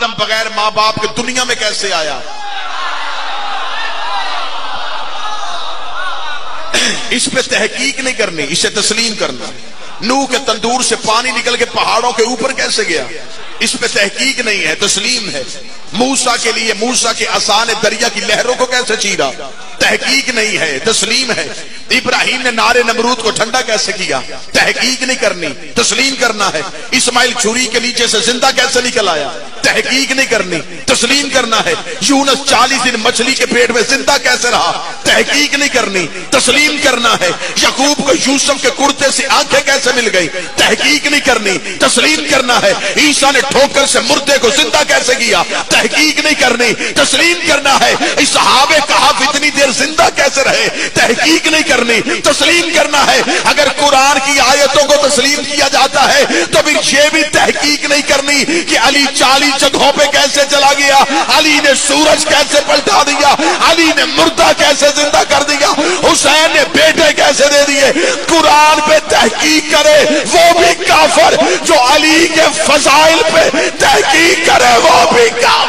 آدم بغیر ماں باپ کے دنیا میں کیسے آیا؟ اس پہ تحقیق نہیں کرنی، اسے تسلیم کرنا۔ نوح کے تندور سے پانی نکل کے پہاڑوں کے اوپر کیسے گیا؟ اس پہ تحقیق نہیں ہے، تسلیم ہے۔ موسیٰ کے لیے موسیٰ کے عصا نے دریا کی لہروں کو کیسے چیرا؟ تحقیق نہیں ہے، تسلیم ہے۔ ابراہیم نے نار نمرود کو ٹھنڈا کیسے کیا؟ تحقیق نہیں کرنی، تسلیم کرنا ہے۔ اسماعیل چھری کے نیچے سے زندہ کیسے نکل آیا؟ تحقیق نہیں کرنی، تسلیم کرنا ہے۔ یونس 40 دن مچھلی کے پیٹ میں زندہ کیسے رہا؟ تحقیق نہیں کرنی، تسلیم کرنا ہے۔ یعقوب کو یوسف کے کرتے سے آنکھیں کیسے مل گئی؟ تحقیق نہیں کرنی، تسلیم کرنا ہے۔ عیسیٰ نے ٹھوکر سے مردے کو زندہ کیسے کیا؟ تحقیق نہیں کرنی، تسلیم کرنا ہے۔ صحابہ کہف اتنی دیر زندہ کیسے رہے؟ تحقیق نہیں کرنی، تسلیم کرنا ہے۔ اگر قرآن کی آیتوں کو تسلیم کیا جاتا ہے تو پھر یہ بھی تحقیق نہیں کرنی کہ علی 40 جگہوں پہ کیسے چلا گیا، علی نے سورج کیسے پلٹا دیا، علی نے مردہ کیسے زندہ کر دیا، حسین نے بیٹے کیسے دے دیے۔ قرآن پہ تحقیق کرے وہ بھی کافر، جو علی کے فضائل پہ تحقیق کرے وہ بھی کافر۔